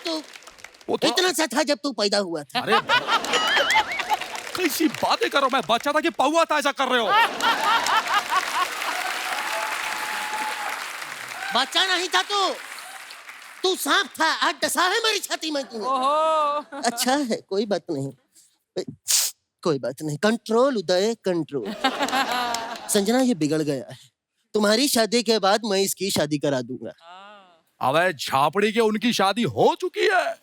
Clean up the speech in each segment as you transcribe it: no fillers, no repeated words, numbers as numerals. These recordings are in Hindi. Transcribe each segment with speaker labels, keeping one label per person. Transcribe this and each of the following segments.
Speaker 1: तू?
Speaker 2: वो तो
Speaker 1: इतना सा था जब तू पैदा हुआ था।
Speaker 2: अरे कैसी बातें करो, मैं बच्चा था कि पौआ था, ऐसा कर रहे हो?
Speaker 1: बच्चा नहीं था तू सांप था। आज डसा है मेरी छाती में तूने।
Speaker 3: ओहो।
Speaker 1: अच्छा है, कोई बात नहीं, कोई बात नहीं। कंट्रोल उदय, कंट्रोल। संजना, ये बिगड़ गया है। तुम्हारी शादी के बाद मैं इसकी शादी करा दूंगा।
Speaker 2: अबे झापड़ी के उनकी शादी हो चुकी है।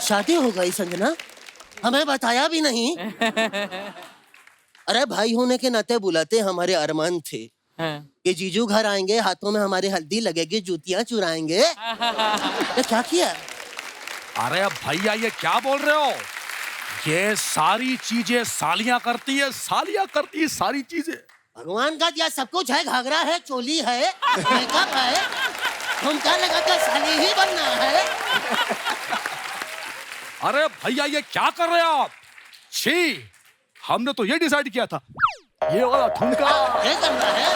Speaker 1: शादी हो गई संजना? हमें बताया भी नहीं। अरे भाई होने के नाते बुलाते हमारे अरमान थे कि जीजू घर आएंगे, हाथों में हमारे हल्दी लगेगी, जूतियां चुराएंगे। ये क्या किया?
Speaker 2: अरे अब भैया ये क्या बोल रहे हो? ये सारी चीजें सालियां करती है, सालियां करती है सारी चीजें।
Speaker 1: भगवान का दिया सब कुछ है। घाघरा है, चोली है, मेकअप है, झुमका लगाकर साली ही बनना है।
Speaker 2: अरे भैया ये क्या कर रहे हो आप? छी, हमने तो ये डिसाइड किया था, ये वाला ठुमका
Speaker 1: ये करना है।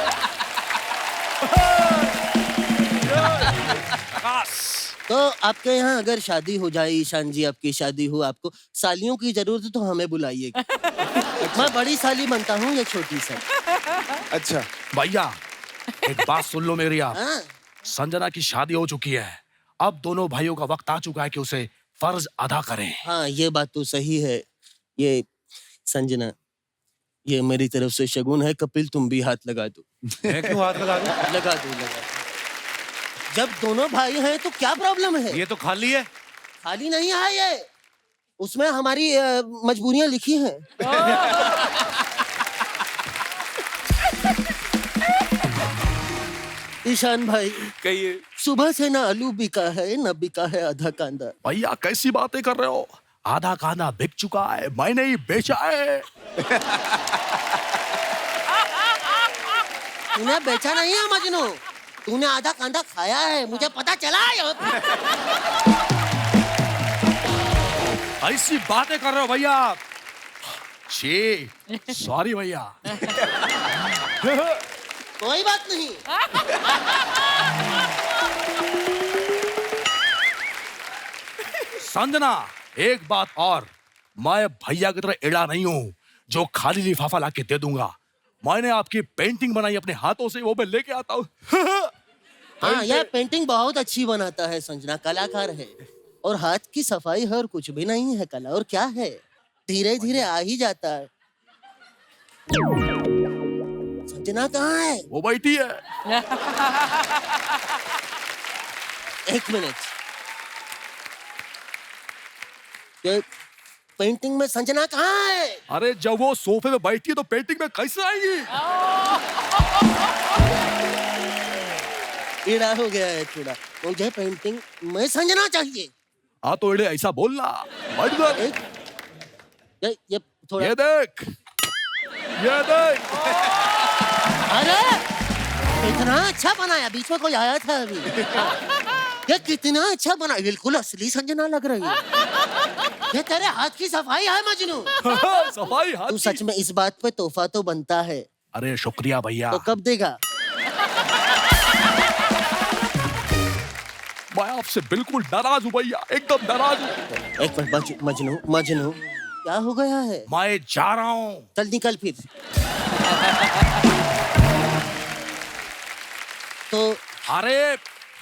Speaker 1: तो आपके यहाँ अगर शादी हो जाए, ईशान जी आपकी शादी हो, आपको सालियों की जरूरत है तो हमें बुलाइएगा। मैं बड़ी साली बनता हूँ, ये छोटी सा।
Speaker 4: अच्छा
Speaker 2: भैया एक बात सुन लो मेरी आप।
Speaker 1: हाँ?
Speaker 2: संजना की शादी हो चुकी है, अब दोनों भाइयों का वक्त आ चुका है कि उसे फर्ज अदा करें।
Speaker 1: हाँ, ये बात तो सही है। ये संजना, ये मेरी तरफ से शगुन है। कपिल तुम भी हाथ लगा दो।
Speaker 4: मैं क्यों हाथ लगा दूं?
Speaker 1: लगा दो, लगा दो। जब दोनों भाई हैं तो क्या प्रॉब्लम है?
Speaker 4: ये तो खाली है।
Speaker 1: खाली नहीं है ये, उसमें हमारी मजबूरियां लिखी हैं। ईशान भाई,
Speaker 4: कहिए।
Speaker 1: सुबह से ना आलू बिका है, ना बिका है आधा कांदा।
Speaker 2: भैया कैसी बातें कर रहे हो? आधा कांदा बिक चुका है, मैंने ही बेचा है।
Speaker 1: तूने बेचा नहीं है मजनू, तूने आधा कांदा खाया है, मुझे पता चला है।
Speaker 2: ऐसी बातें कर रहे हो भैया आप? छी, सॉरी भैया।
Speaker 1: कोई बात नहीं।
Speaker 2: संजना एक बात और, मैं भैया की तरह एड़ा नहीं हूँ जो खाली लिफाफा लाके दे दूंगा। मैंने आपकी पेंटिंग बनाई अपने हाथों से, वो मैं लेके आता हूँ।
Speaker 1: हाँ, यह पेंटिंग बहुत अच्छी बनाता है संजना, कलाकार है। और हाथ की सफाई है और कुछ भी नहीं है कला, और क्या है, धीरे धीरे आ ही जाता है। संजना कहाँ है?
Speaker 2: वो बैठी है।
Speaker 1: एक मिनट, ये पेंटिंग में संजना कहाँ है?
Speaker 2: अरे जब वो सोफे में बैठी है तो पेंटिंग में कैसे आएगी?
Speaker 1: कीड़ा हो गया है थोड़ा। मुझे पेंटिंग में संजना चाहिए।
Speaker 2: हाँ तो एड़े ऐसा बोलना। बैठ जा।
Speaker 1: एक ये थोड़ा।
Speaker 2: ये देख, ये देख।
Speaker 1: अरे कितना अच्छा बनाया, बीच में कोई आया था अभी। ये कितना अच्छा बना, बिल्कुल असली संजना लग रही है। ये तेरे हाथ की सफाई है मजनू।
Speaker 2: सफाई हाथ
Speaker 1: तू
Speaker 2: की।
Speaker 1: सच में इस बात पे तोहफा तो बनता है।
Speaker 2: अरे शुक्रिया भैया।
Speaker 1: तो कब देगा?
Speaker 2: मैं आपसे बिल्कुल नाराज हूँ भैया, एकदम नाराज हूँ।
Speaker 1: एक मिनट मजनू, मजनू क्या हो गया है?
Speaker 2: मैं जा रहा हूँ।
Speaker 1: चल निकल फिर। तो
Speaker 2: अरे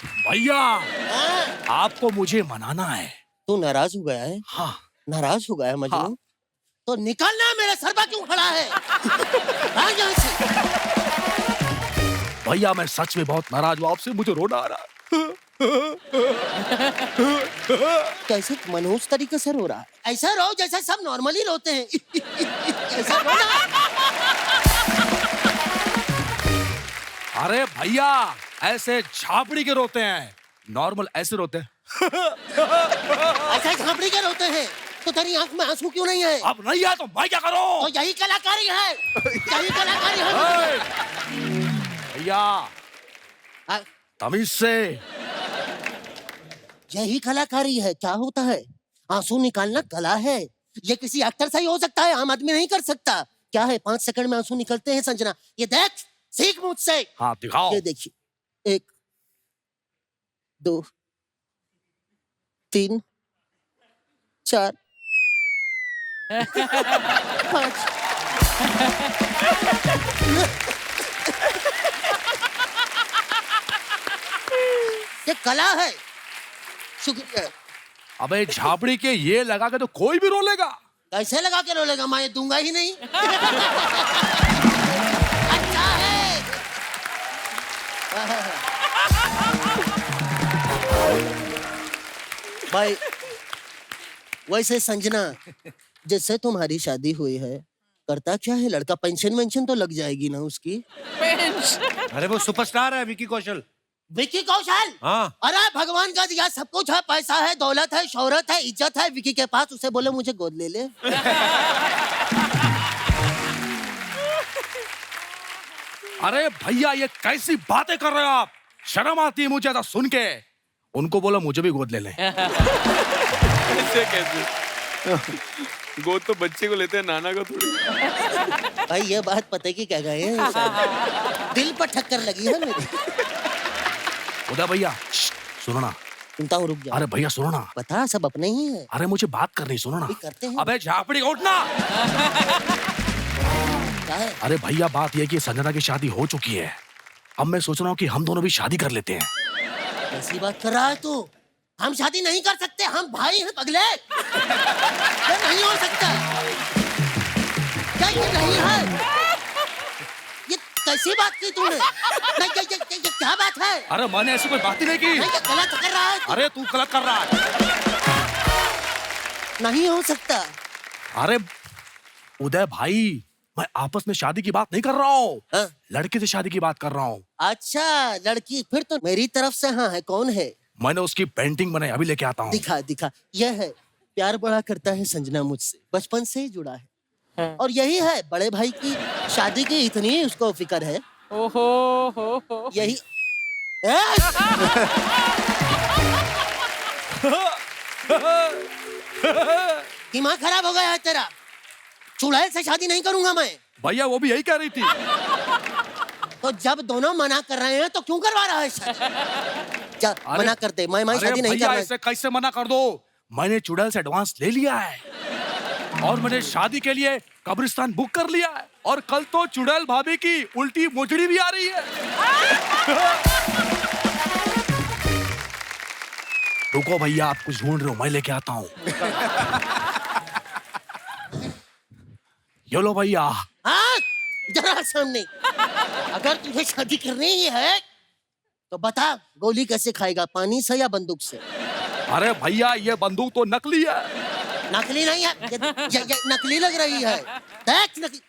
Speaker 2: भैया,
Speaker 1: हाँ?
Speaker 2: आपको मुझे मनाना है।
Speaker 1: तू नाराज हो गया है?
Speaker 2: हाँ।
Speaker 1: नाराज हो गया है मजनू?
Speaker 2: हाँ।
Speaker 1: तो निकलना, मेरे सर पर क्यों खड़ा है? भाग यहाँ से।
Speaker 2: भैया मैं सच में बहुत नाराज हूँ आपसे, मुझे रोना आ रहा है।
Speaker 1: कैसे मनहूस तरीके से रो रहा है? ऐसा रो जैसे सब नॉर्मली रोते हैं। ऐसा रो ना।
Speaker 2: अरे भैया ऐसे झापड़ी के रोते हैं, नॉर्मल ऐसे रोते हैं।
Speaker 1: ऐसा झापड़ी के रोते हैं। तो तेरी आंख में आंसू क्यों नहीं है?
Speaker 2: अब नहीं है तो मैं क्या करूं?
Speaker 1: तो यही कलाकारी है, यही कलाकारी है।
Speaker 2: भैया तमीज से।
Speaker 1: यही कलाकारी है। क्या होता है? आंसू निकालना कला है। ये किसी एक्टर से ही हो सकता है, आम आदमी नहीं कर सकता। क्या है, 5 सेकंड में आंसू निकलते हैं संजना। ये देख, सीख मुझसे।
Speaker 2: हाँ दिखाओ।
Speaker 1: ये देखिए, 1 2 3 4 5 ये कला है। शुक्रिया।
Speaker 2: अबे झापड़ी के ये लगा के तो कोई भी रो लेगा।
Speaker 1: कैसे लगा के रोलेगा? मैं ये दूंगा ही नहीं। अच्छा है। भाई वैसे संजना, जैसे तुम्हारी शादी हुई है, करता क्या है लड़का? पेंशन वेंशन तो लग जाएगी ना उसकी?
Speaker 4: अरे वो सुपरस्टार है विकी कौशल।
Speaker 1: विकी कौशल?
Speaker 4: हाँ।
Speaker 1: अरे भगवान का दिया सब कुछ है, पैसा है, दौलत है, शोहरत है, इज्जत है विकी के पास। उसे बोले मुझे गोद ले ले।
Speaker 2: अरे भैया ये कैसी बातें कर रहे हो आप? शर्म आती है मुझे ऐसा सुन के। उनको बोलो मुझे भी गोद ले लें।
Speaker 3: ऐसे कैसे? गोद तो बच्चे को लेते हैं, नाना को थोड़ी।
Speaker 1: भाई ये बात पते की कह गए हैं, दिल पर ठक्कर लगी है मेरी।
Speaker 2: उदय भैया सुनो ना।
Speaker 1: सुनता हूँ, रुक जा।
Speaker 2: अरे भैया सुनो ना।
Speaker 1: बता, सब अपने ही है।
Speaker 2: अरे मुझे बात करनी, सुनो ना।
Speaker 1: भी करते हैं।
Speaker 2: अबे झापड़ी उठना।
Speaker 1: क्या है?
Speaker 2: अरे भैया बात ये कि संजना की शादी हो चुकी है। अब मैं सोच रहा हूँ कि हम दोनों भी शादी कर लेते हैं।
Speaker 1: कैसी बात कर रहा है तू? हम शादी नहीं कर सकते, हम भाई हैं पगले। ये नहीं हो सकता। क्या ये नहीं है? ये कैसी बात की तूने? नहीं, ये क्या बात है?
Speaker 2: अरे मैंने ऐसी कोई बात ही नहीं की।
Speaker 1: नहीं, ये गलत कर रहा है तू।
Speaker 2: अरे तू गलत कर रहा है।
Speaker 1: नहीं हो सकता।
Speaker 2: अरे उदय भाई, मैं आपस में शादी की बात नहीं कर रहा हूँ।
Speaker 1: हाँ?
Speaker 2: लड़के से शादी की बात कर रहा हूँ।
Speaker 1: अच्छा लड़की, फिर तो मेरी तरफ से हाँ है। कौन है?
Speaker 2: मैंने उसकी पेंटिंग बनाई, अभी लेके आता हूँ।
Speaker 1: दिखा दिखा। यह है, प्यार बड़ा करता है संजना मुझसे, बचपन से ही जुड़ा है। और यही है, बड़े भाई की शादी की इतनी उसको फिक्र है।
Speaker 5: ओहो
Speaker 1: यही दिमाग खराब हो गया है तेरा। चुड़ैल से शादी नहीं करूंगा मैं।
Speaker 2: भैया वो भी यही कह रही थी।
Speaker 1: तो जब दोनों मना कर रहे हैं तो क्यों करवा रहा है शादी? जा मना कर दे। मैं शादी नहीं
Speaker 2: भैया
Speaker 1: करना।
Speaker 2: इसे कैसे मना कर दो? मैंने चुड़ैल से एडवांस ले लिया है और मैंने शादी के लिए कब्रिस्तान बुक कर लिया है। और कल तो चुड़ैल भाभी की उल्टी मोचड़ी भी आ रही है। रुको भैया, आप कुछ ढूंढ रहे हो, मैं लेके आता हूँ। ये लो भैया।
Speaker 1: हाँ, जरा सामने। अगर तुझे शादी करनी ही है तो बता, गोली कैसे खाएगा, पानी से या बंदूक से?
Speaker 2: अरे भैया ये बंदूक तो नकली है।
Speaker 1: नकली नहीं है, ये नकली लग रही है। देख नकली।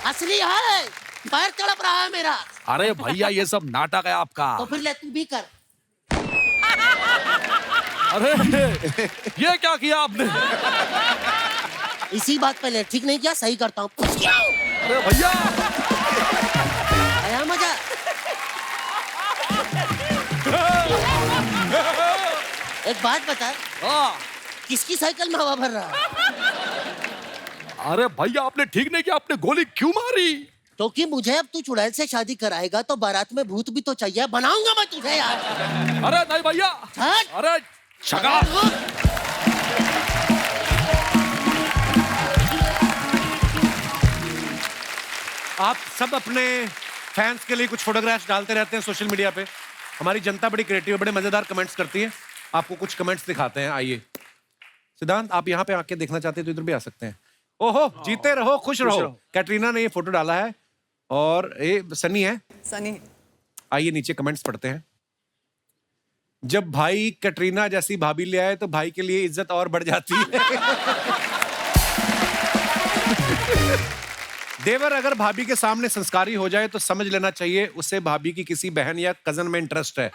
Speaker 1: असली है। पैर तड़प रहा है मेरा।
Speaker 2: अरे भैया ये सब नाटक है आपका।
Speaker 1: तो फिर ले तू भी कर।
Speaker 2: अरे ये क्या किया आपने?
Speaker 1: इसी बात पे ले, ठीक नहीं किया, सही करता हूँ।
Speaker 2: अरे भैया
Speaker 1: आया मजा? एक बात बता,
Speaker 2: हाँ।
Speaker 1: किसकी साइकिल में हवा भर रहा है?
Speaker 2: अरे भैया आपने ठीक नहीं किया, आपने गोली क्यों मारी?
Speaker 1: क्योंकि मुझे अब तू चुड़ैल से शादी कराएगा तो बारात में भूत भी तो चाहिए। बनाऊंगा मैं तुझे यार।
Speaker 2: अरे नहीं भैया।
Speaker 1: हट।
Speaker 2: अरे शगा।
Speaker 4: आप सब अपने फैंस के लिए कुछ फोटोग्राफ्स डालते रहते हैं सोशल मीडिया पे। हमारी जनता बड़ी क्रिएटिव है, बड़े मजेदार कमेंट्स करती है। आपको कुछ कमेंट्स दिखाते हैं, आइए। सिद्धांत, आप यहाँ पे आके देखना चाहते हैं तो इधर भी आ सकते हैं। ओहो, जीते रहो, खुश रहो। कैटरीना ने ये फोटो डाला है और ये सनी है।
Speaker 5: सनी।
Speaker 4: आइए नीचे कमेंट्स पढ़ते हैं। जब भाई कैटरीना जैसी भाभी ले आए तो भाई के लिए इज्जत और बढ़ जाती है। देवर अगर भाभी के सामने संस्कारी हो जाए तो समझ लेना चाहिए उसे भाभी की किसी बहन या कजन में इंटरेस्ट है।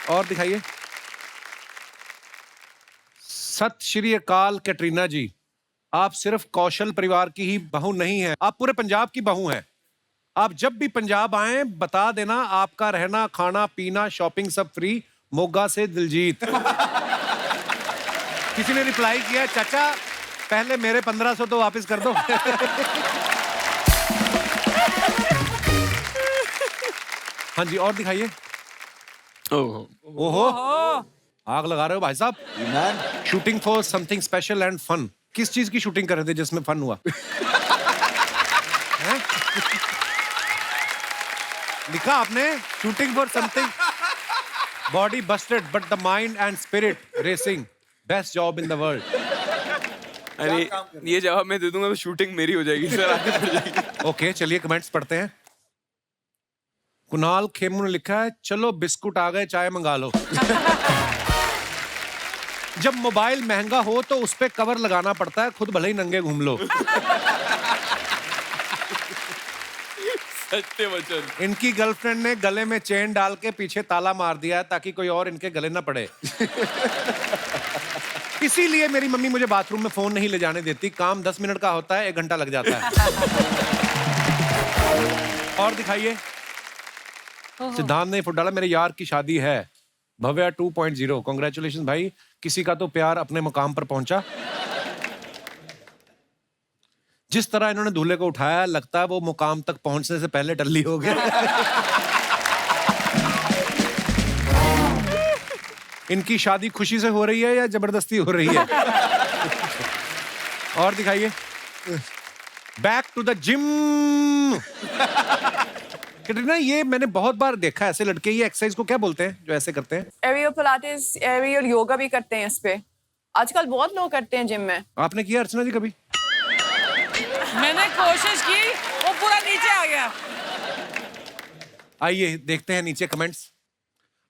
Speaker 4: और दिखाइए। सत श्री अकाल कैटरीना जी, आप सिर्फ कौशल परिवार की ही बहू नहीं है, आप पूरे पंजाब की बहू हैं। आप जब भी पंजाब आए बता देना, आपका रहना खाना पीना शॉपिंग सब फ्री। मोगा से दिलजीत। किसी ने रिप्लाई किया, चाचा पहले मेरे 1500 तो वापस कर दो। हाँ जी, और दिखाइए।
Speaker 3: ओहो
Speaker 4: ओहो, आग लगा रहे हो भाई साहब। Shooting for something special and fun. किस चीज की शूटिंग कर रहे थे जिसमें फन हुआ? हैं? लिखा आपने shooting for something, body Busted but the mind and spirit racing, best job in the world.
Speaker 3: अरे ये जवाब मैं दे दूंगा तो शूटिंग मेरी हो जाएगी सर, आगे बढ़ जाएगी।
Speaker 4: ओके, चलिए कमेंट्स पढ़ते हैं। कुणाल खेमू ने लिखा है, चलो बिस्कुट आ गए, चाय मंगा लो। जब मोबाइल महंगा हो तो उस पे कवर लगाना पड़ता है, खुद भले ही नंगे घूम लो।
Speaker 3: सत्य वचन।
Speaker 4: इनकी गर्लफ्रेंड ने गले में चेन डाल के पीछे ताला मार दिया है ताकि कोई और इनके गले ना पड़े। इसीलिए मेरी मम्मी मुझे बाथरूम में फोन नहीं ले जाने देती। काम 10 मिनट का होता है, 1 घंटा लग जाता है। और दिखाइए। सिद्धांत ने फुट डाला, मेरे यार की शादी है, भव्या 2.0। कांग्रेचुलेशन भाई, किसी का तो प्यार अपने मुकाम पर पहुंचा। जिस तरह इन्होंने दूल्हे को उठाया, लगता है वो मुकाम तक पहुंचने से पहले टल्ली हो गया। इनकी शादी खुशी से हो रही है या जबरदस्ती हो रही है? और दिखाइए। Back to the gym. Katrina, ये मैंने बहुत बार देखा है ऐसे लड़के, ये एक्सरसाइज को क्या बोलते हैं जो ऐसे करते हैं?
Speaker 6: एरियल पिलाटेस, एरियल योगा भी करते हैं इस पे। आजकल बहुत लोग करते हैं जिम में।
Speaker 4: आपने किया अर्चना जी कभी?
Speaker 5: मैंने कोशिश की, वो पूरा नीचे आ गया।
Speaker 4: आइए देखते हैं नीचे कमेंट्स।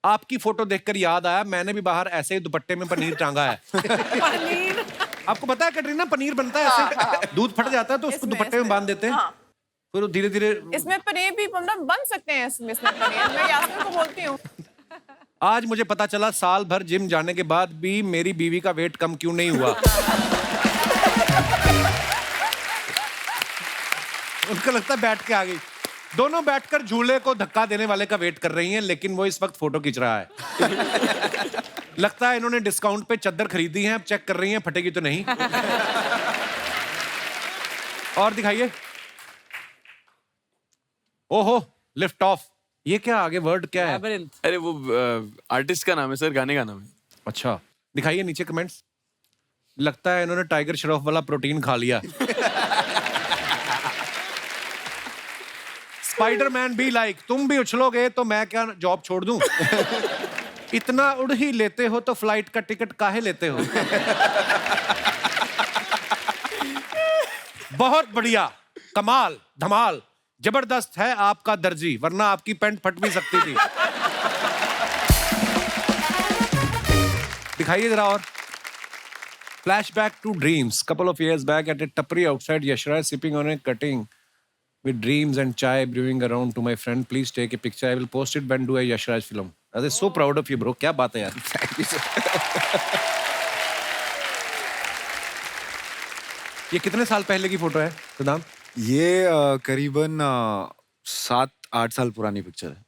Speaker 4: आपकी फोटो देखकर याद आया, मैंने भी बाहर ऐसे ही दुपट्टे में पनीर टांगा है।
Speaker 5: पनीर।
Speaker 4: आपको पता है कैटरीना, पनीर बनता है ऐसे, दूध फट जाता है तो उसको दुपट्टे में बांध देते हैं, फिर धीरे धीरे।
Speaker 6: इसमें पनीर भी मतलब बन सकते हैं। इसमें पनीर मैं यास्मीन को बोलती हूँ।
Speaker 4: आज मुझे पता चला साल भर जिम जाने के बाद भी मेरी बीवी का वेट कम क्यों नहीं हुआ। उनको लगता है बैठ के आ गई। दोनों बैठकर झूले को धक्का देने वाले का वेट कर रही हैं, लेकिन वो इस वक्त फोटो खींच रहा है। लगता है इन्होंने डिस्काउंट पे चादर खरीदी है, अब चेक कर रही हैं फटेगी तो नहीं। और दिखाइए। ओहो, लिफ्ट ऑफ। ये क्या आगे वर्ड क्या है?
Speaker 3: अरे वो आर्टिस्ट का नाम है सर, गाने का नाम है।
Speaker 4: अच्छा, दिखाइए नीचे कमेंट्स। लगता है इन्होंने टाइगर श्रॉफ वाला प्रोटीन खा लिया। स्पाइडरमैन भी लाइक, तुम भी उछलोगे तो मैं क्या जॉब छोड़ दूं? इतना उड़ ही लेते हो तो फ्लाइट का टिकट काहे लेते हो? बहुत बढ़िया, कमाल, धमाल, जबरदस्त है आपका दर्जी, वरना आपकी पैंट फट भी सकती थी। दिखाइए जरा और। Flashback to dreams. Couple of years back at a tapri outside Yashraj, sipping on a cutting with dreams and chai brewing around to my friend. Please take a picture. I will post it when do a Yashraj film. I was so proud of you, bro. क्या बात है यार? Thank you, sir. ये कितने साल पहले की फोटो है सिद्धांत?
Speaker 7: ये करीबन 7-8 साल पुरानी पिक्चर है।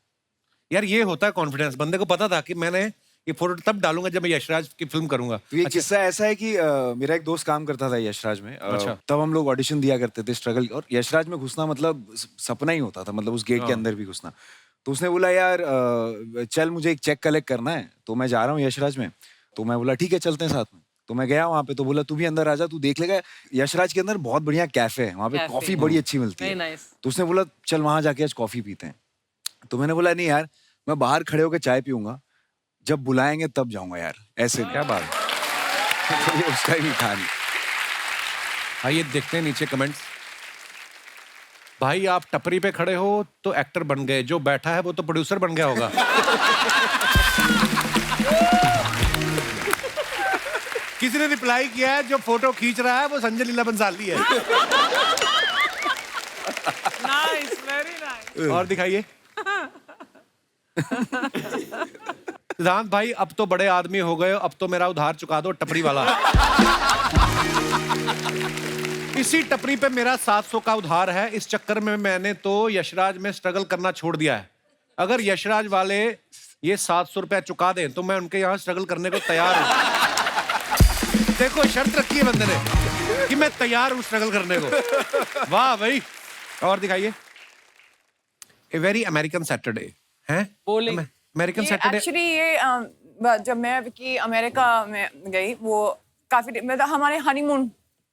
Speaker 4: यार ये होता है कॉन्फिडेंस, बंदे को पता था कि मैंने ये फोटो तब डालूंगा जब मैं यशराज की फिल्म करूंगा।
Speaker 7: तो ये किस्सा ऐसा है कि मेरा एक दोस्त काम करता था यशराज में।
Speaker 4: अच्छा।
Speaker 7: तब हम लोग ऑडिशन दिया करते थे, स्ट्रगल, और यशराज में घुसना मतलब सपना ही होता था, मतलब उस गेट के अंदर भी घुसना। तो उसने बोला यार चल मुझे एक चेक कलेक्ट करना है, तो मैं जा रहा हूँ यशराज में। तो मैं बोला ठीक है चलते हैं साथ में। तो मैं गया वहाँ पे, तो बोला तू भी अंदर आ जा, तू देख लेगा यशराज के अंदर बहुत बढ़िया कैफे है, वहाँ पे कॉफी बड़ी अच्छी मिलती है। तो उसने बोला चल वहाँ जाके आज कॉफी पीते हैं। तो मैंने बोला नहीं यार, मैं बाहर खड़े होकर चाय पीऊंगा, जब बुलाएंगे तब जाऊंगा यार, ऐसे क्या बात है। तो ये उसका ही था नहीं।
Speaker 4: आइए देखते हैं नीचे कमेंट्स। भाई आप टपरी पे खड़े हो तो एक्टर बन गए, जो बैठा है वो तो प्रोड्यूसर बन गया होगा। किसी ने रिप्लाई किया है, जो फोटो खींच रहा है वो संजय लीला बंसाली है।
Speaker 5: Nice, very nice.
Speaker 4: और दिखाइए। सिद्धांत भाई अब तो बड़े आदमी हो गए हो, अब तो मेरा उधार चुका दो टपरी वाला। इसी टपरी पे मेरा 700 का उधार है, इस चक्कर में मैंने तो यशराज में स्ट्रगल करना छोड़ दिया है। अगर यशराज वाले ये 700 रुपया चुका दें तो मैं उनके यहाँ स्ट्रगल करने को तैयार हूं। देखो शर्त रखी है बंदे ने कि मैं तैयार हूं स्ट्रगल करने को। वाह भाई। और दिखाइए। ए वेरी अमेरिकन सैटरडे, हैं
Speaker 5: Bowling.
Speaker 4: अमेरिकन सैटरडे
Speaker 6: एक्चुअली ये जब मैं विक्की अमेरिका में गई वो काफी मतलब हमारे हनीमून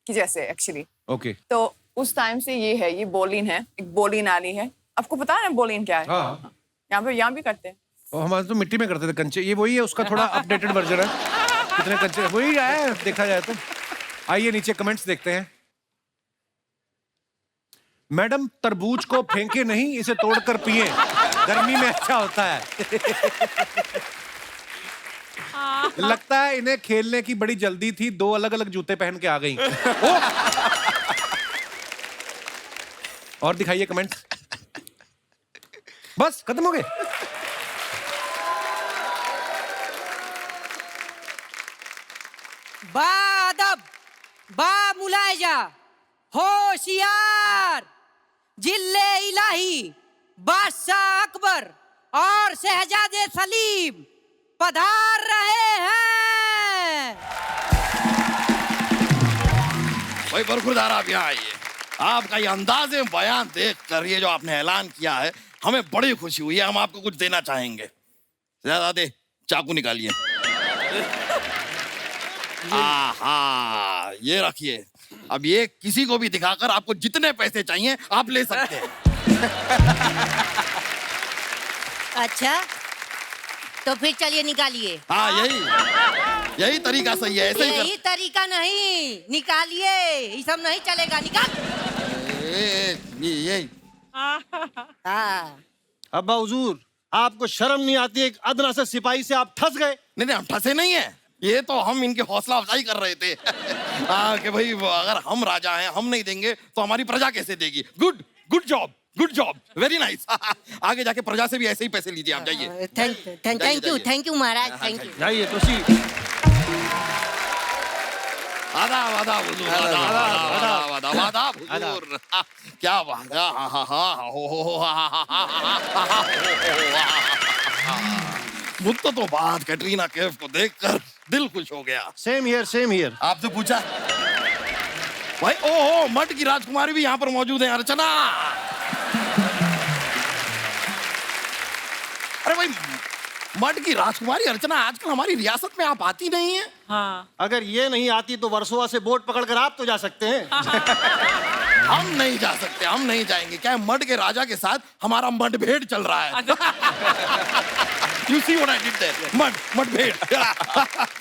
Speaker 6: की जैसे एक्चुअली।
Speaker 4: ओके
Speaker 6: तो उस टाइम से ये है, ये बोलिन है, एक बोलिन आली है। आपको पता है ना बोलिन क्या है?
Speaker 4: हाँ
Speaker 6: यहाँ भी करते हैं।
Speaker 4: और हमारे तो मिट्टी में करते थे कंचे, ये वही है, उसका थोड़ा अपडेटेड वर्जन है। कितने कंचे वही है देखा जाए तो। आइए नीचे कमेंट्स देखते हैं। मैडम तरबूज को फेंके नहीं, इसे तोड़कर पिए, गर्मी में अच्छा होता है। लगता है इन्हें खेलने की बड़ी जल्दी थी, 2 अलग अलग जूते पहन के आ गई। और दिखाइए कमेंट्स। बस खत्म हो गए।
Speaker 8: बादब बा मुलायजा होशियार जिल्ले इलाही बादशाह अकबर और शहजादे सलीम पधार रहे हैं।
Speaker 9: भाई बरखुरदार आप यहाँ आइए। आपका ये अंदाज़े बयान देख कर ये जो आपने ऐलान किया है हमें बड़ी खुशी हुई है। हम आपको कुछ देना चाहेंगे। शहजादे चाकू निकालिए। आहा, ये रखिए। अब ये किसी को भी दिखाकर आपको जितने पैसे चाहिए आप ले सकते हैं।
Speaker 8: अच्छा तो फिर चलिए निकालिए।
Speaker 9: हाँ यही तरीका सही है। ऐसे ही
Speaker 8: यही तरीका नहीं, निकालिए, ये सब नहीं चलेगा, निकाल।
Speaker 9: यही
Speaker 8: हाँ
Speaker 10: अब्बा हुजूर, आपको शर्म नहीं आती? एक अदना से सिपाही से आप ठस गए।
Speaker 9: नहीं हम फंसे नहीं है। ये तो हम इनकी हौसला अफजाई कर रहे थे। कि भाई अगर हम राजा हैं, हम नहीं देंगे तो हमारी प्रजा कैसे देगी। Good job very nice. आगे जाके प्रजा से भी ऐसे ही पैसे लीजिए आप। जाइए।
Speaker 8: Thank you Maharaj, thank you.
Speaker 10: जाइए तुसी।
Speaker 9: आदाब हुजूर, आदाब हुजूर। क्या बात है। मुझको तो बात कैटरीना कैफ को देखकर दिल खुश हो गया।
Speaker 10: Same here.
Speaker 9: आपसे पूछा भाई? ओहो, मठ की राजकुमारी भी यहाँ पर मौजूद है। अर्चना, अरे भाई मठ की राजकुमारी अर्चना आजकल हमारी रियासत में आप आती नहीं है।
Speaker 5: हाँ।
Speaker 10: अगर ये नहीं आती तो वर्सोवा से बोट पकड़कर आप तो जा सकते हैं।
Speaker 9: हम नहीं जा सकते, हम नहीं जाएंगे। क्या है, मठ के राजा के साथ हमारा मतभेद चल रहा है। You see what I did there? मतभेद।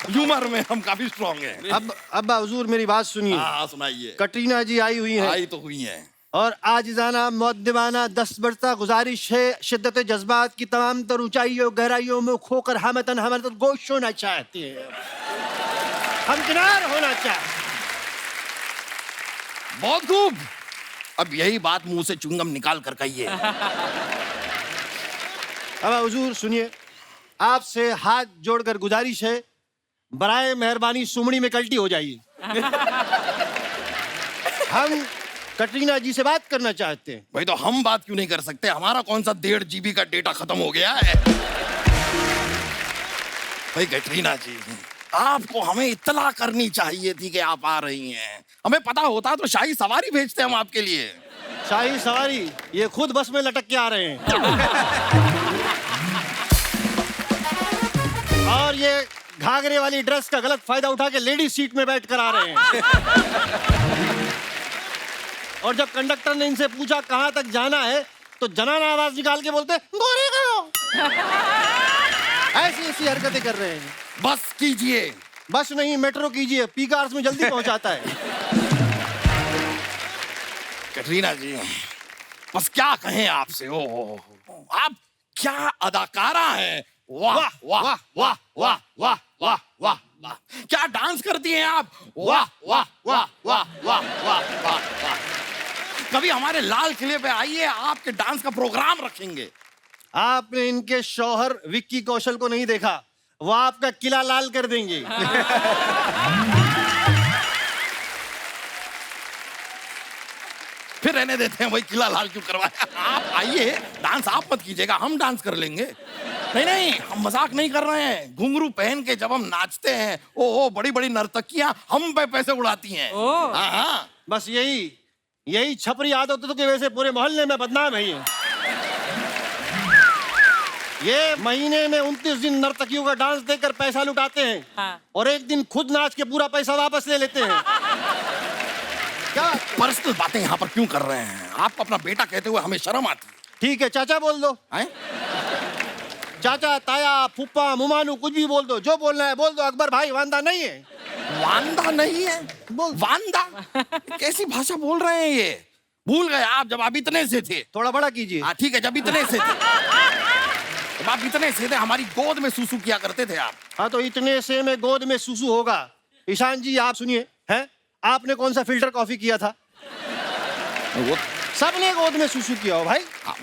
Speaker 9: ह्यूमर में हम काफी स्ट्रॉन्ग हैं।
Speaker 10: अब अब्बा हुजूर मेरी बात सुनिए।
Speaker 9: हाँ सुनाइए।
Speaker 10: कटरीना जी आई हुई हैं।
Speaker 9: आई तो हुई हैं।
Speaker 10: और आजिज़ाना मुअद्दिबाना 10 बरसा गुजारिश है, शिद्दत जज्बात की तमाम तर ऊंचाइयों गहराइयों में खोकर हमतन गोश होना चाहती है, हमकिनार होना चाहती।
Speaker 9: बहुत खूब। अब यही बात मुंह से चुंगम निकाल कर कहिए।
Speaker 10: अब हुजूर सुनिए, आपसे हाथ जोड़कर गुजारिश है, बराए मेहरबानी सुमड़ी में कल्टी हो जाइए। हम कटरीना जी से बात करना चाहते हैं।
Speaker 9: भाई तो हम बात क्यों नहीं कर सकते? हमारा कौन सा 1.5 GB का डेटा खत्म हो गया है? भाई कैटरीना जी, आपको हमें इत्तला करनी चाहिए थी कि आप आ रही हैं। हमें पता होता तो शाही सवारी भेजते हम आपके लिए।
Speaker 10: शाही सवारी? ये खुद बस में लटक के आ रहे हैं। और ये घाघरे वाली ड्रेस का गलत फायदा उठा के लेडी सीट में बैठ कर आ रहे हैं। और जब कंडक्टर ने इनसे पूछा कहां तक जाना है तो जनाना आवाज निकाल के बोलते गोरेगांव। ऐसी ऐसी हरकतें कर रहे हैं।
Speaker 9: बस कीजिए।
Speaker 10: बस नहीं, मेट्रो कीजिए, पी कार्स में जल्दी पहुंचाता है।
Speaker 9: कैटरीना जी, बस क्या कहें आपसे। ओ आप क्या अदाकारा हैं। वाह वाह वाह वाह वाह वाह वाह वाह वाह, क्या डांस करती हैं आप। वाह वाह वाह वाह वाह वाह वाह वाह। कभी हमारे लाल किले पे आइए, आपके डांस का प्रोग्राम रखेंगे।
Speaker 10: आपने इनके शौहर विक्की कौशल को नहीं देखा, वो आपका किला लाल कर देंगे।
Speaker 9: फिर रहने देते हैं, वही किला लाल क्यों करवाया। आप आइए, डांस आप मत कीजिएगा, हम डांस कर लेंगे। नहीं हम मजाक नहीं कर रहे हैं। घुंघरू पहन के जब हम नाचते हैं, ओ बड़ी बड़ी नर्तकियां हम पे पैसे उड़ाती हैं। हाँ।
Speaker 10: बस यही छपरी आदतों की वजह से पूरे मोहल्ले में बदनाम है ये। ये महीने में 29 दिन नर्तकियों का डांस देकर पैसा लुटाते हैं
Speaker 5: हाँ।
Speaker 10: और एक दिन खुद नाच के पूरा पैसा वापस ले लेते हैं। क्या
Speaker 9: पर्सनल बातें यहाँ पर क्यों कर रहे हैं? आपको अपना बेटा कहते हुए हमें शर्म आती है।
Speaker 10: ठीक है, चाचा बोल दो।
Speaker 9: हैं?
Speaker 10: चाचा, ताया, फूफा, मुमानू, कुछ भी बोल दो, जो बोलना है बोल दो। अकबर भाई वांदा नहीं है।
Speaker 9: वांदा नहीं है?
Speaker 10: बोल।
Speaker 9: वांदा कैसी भाषा बोल रहे हैं ये? भूल गए आप जब आप इतने से थे।
Speaker 10: थोड़ा बड़ा कीजिए।
Speaker 9: हाँ ठीक है, जब इतने से थे, जब आप इतने से थे, हमारी गोद में सूसू किया करते थे आप।
Speaker 10: हाँ तो इतने से में गोद में सुसु होगा। ईशान जी आप सुनिए, हैं आपने कौन सा फिल्टर कॉफी किया था?
Speaker 9: वो
Speaker 10: सबने गोद में सुसु किया हो भाई।
Speaker 9: हाँ,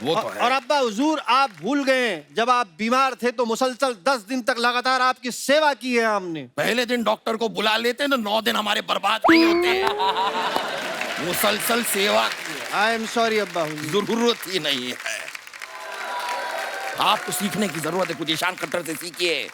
Speaker 9: वो तो है।
Speaker 10: और अब्बा हुजूर आप भूल गए हैं, जब आप बीमार थे तो मुसलसल 10 दिन तक लगातार आपकी सेवा की है हमने।
Speaker 9: पहले दिन डॉक्टर को बुला लेते तो 9 दिन हमारे बर्बाद नहीं होते। मुसलसल सेवा की है।
Speaker 10: आई एम सॉरी अब्बा हुजूर।
Speaker 9: जरूरत ही नहीं है। आपको सीखने की जरूरत है, कुछ ईशान खट्टर से सीखिए।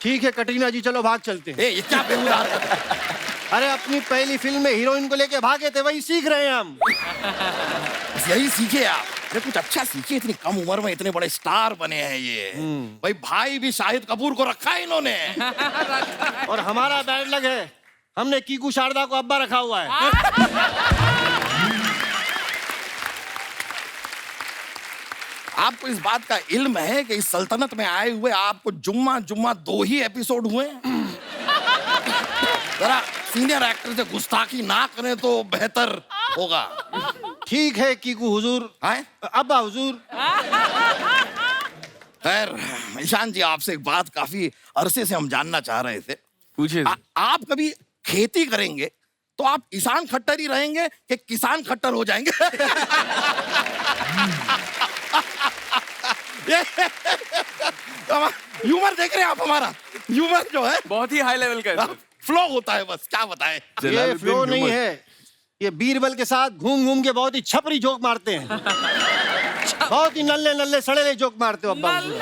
Speaker 10: ठीक है कटरीना जी, चलो भाग चलते हैं।
Speaker 9: ए, ये क्या बेहुदा हरकत है?
Speaker 10: अरे अपनी पहली फिल्म में हीरोइन को लेके भागे थे, वही सीख रहे हैं हम।
Speaker 9: बस यही सीखे आप। अरे कुछ अच्छा सीखिए, इतनी कम उम्र में इतने बड़े स्टार बने हैं ये। भाई भी शाहिद कपूर को रखा है इन्होंने।
Speaker 10: और हमारा बैड लग है, हमने कीकू शारदा को अब्बा रखा हुआ है।
Speaker 9: आपको इस बात का इल्म है कि इस सल्तनत में आए हुए आपको जुम्मा 2 ही एपिसोड हुए? जरा सीनियर एक्टर से गुस्ताखी ना करें तो बेहतर होगा।
Speaker 10: ठीक है कीकू हुजूर,
Speaker 9: हैं?
Speaker 10: अब्बा हुजूर।
Speaker 9: खैर ईशान जी, आपसे एक बात काफी अरसे से हम जानना चाह रहे थे।
Speaker 3: पूछिए।
Speaker 9: आप कभी खेती करेंगे तो आप ईशान खट्टर ही रहेंगे कि किसान खट्टर हो जाएंगे? ह्यूमर देख रहे हैं आप? हमारा ह्यूमर जो है
Speaker 3: बहुत ही हाई लेवल का है।
Speaker 9: फ्लो होता है, बस क्या बताएं।
Speaker 10: ये फ्लो नहीं है, ये बीरबल के साथ घूम घूम के बहुत ही छपरी जोक मारते हैं। बहुत ही नल्ले नल्ले सड़ेले जोक मारते हो अब्बा हुजूर।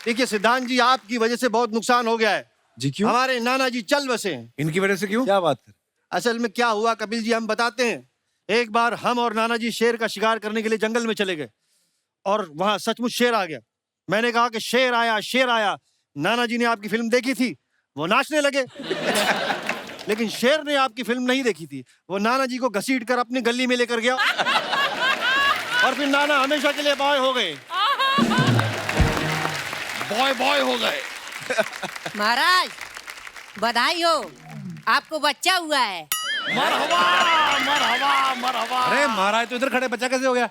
Speaker 10: देखिए सिद्धांत जी, आपकी वजह से बहुत नुकसान हो गया है।
Speaker 7: जी क्यों?
Speaker 10: हमारे नाना जी चल बसे हैं।
Speaker 4: इनकी वजह से क्यों?
Speaker 7: क्या बात कर?
Speaker 10: असल में क्या हुआ कपिल जी, हम बताते हैं। एक बार हम और नाना जी शेर का शिकार करने के लिए जंगल में चले गए और वहां सचमुच शेर आ गया। मैंने कहा कि शेर आया, शेर आया। नाना जी ने आपकी फिल्म देखी थी, वो नाचने लगे। लेकिन शेर ने आपकी फिल्म नहीं देखी थी, वो नाना जी को घसीट कर अपनी गली में लेकर गया और फिर नाना हमेशा के लिए बॉय हो गए।
Speaker 9: बॉय हो गए।
Speaker 8: महाराज बधाई हो, आपको बच्चा हुआ है।
Speaker 9: मरहबा मरहबा मरहबा।
Speaker 4: अरे महाराज तो इधर खड़े, बच्चा कैसे हो गया?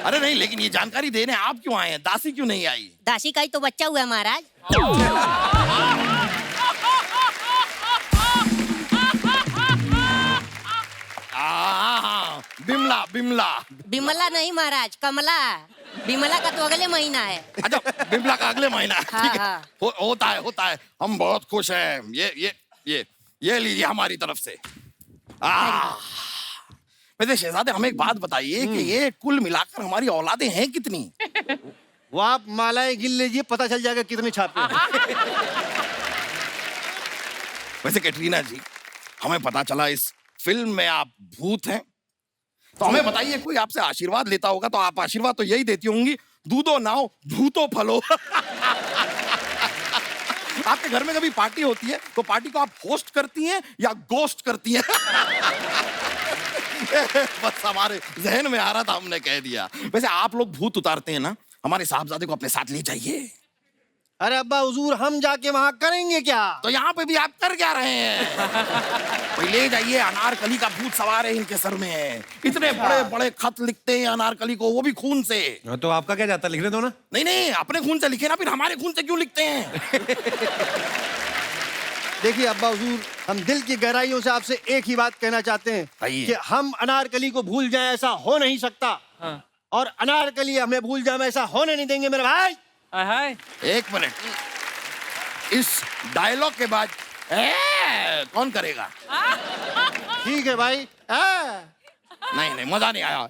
Speaker 9: अरे नहीं, लेकिन ये जानकारी देने आप क्यों आए हैं? दासी क्यों नहीं आई?
Speaker 8: दासी का ही तो बच्चा हुआ है महाराज।
Speaker 9: बिमला बिमला।
Speaker 8: बिमला नहीं महाराज, कमला। बिमला का तो अगले महीना है।
Speaker 9: अच्छा, बिमला का अगले महीना है।
Speaker 8: हाँ,
Speaker 9: ठीक है।
Speaker 8: हाँ।
Speaker 9: होता है। हम बहुत खुश हैं। ये लीजिए हमारी तरफ से। वैसे शहजादे, हमें एक बात बताइए कि ये कुल मिलाकर हमारी औलादें हैं कितनी?
Speaker 10: वो आप मालाएं गिन लीजिए, पता चल जाएगा कितने छापे हैं।
Speaker 9: वैसे कैटरीना जी, हमें पता चला इस फिल्म में आप भूत हैं, तो हमें बताइए, कोई आपसे आशीर्वाद लेता होगा तो आप आशीर्वाद तो यही देती होंगी, दूधो नाओ भूतो फलो। आपके घर में कभी पार्टी होती है तो पार्टी को आप होस्ट करती हैं या गोस्ट करती हैं? बस हमारे जहन में आ रहा था, हमने कह दिया। वैसे आप लोग भूत उतारते हैं ना, हमारे साहबजादे को अपने साथ ले जाइए।
Speaker 10: अरे अब्बा हुजूर, हम जाके वहां करेंगे क्या?
Speaker 9: तो यहाँ पे भी आप कर क्या रहे हैं? भाई ले जाइए, अनारकली का भूत सवार है इनके सर में। इतने बड़े बड़े खत लिखते हैं अनारकली को, वो भी खून से।
Speaker 4: तो आपका क्या जाता, लिखने दो ना।
Speaker 9: नहीं, अपने खून से लिखे ना, फिर हमारे खून से क्यों लिखते हैं?
Speaker 10: देखिए अब्बा हुजूर, हम दिल की गहराइयों से आपसे एक ही बात कहना चाहते हैं
Speaker 9: कहिए।
Speaker 10: कि हम अनारकली को भूल जाएं, ऐसा हो नहीं सकता। और अनारकली हमें भूल जाए, ऐसा होने नहीं देंगे मेरे भाई।
Speaker 5: हाय।
Speaker 9: एक मिनट, इस डायलॉग के बाद कौन करेगा?
Speaker 10: ठीक है भाई।
Speaker 9: नहीं, मजा नहीं आया।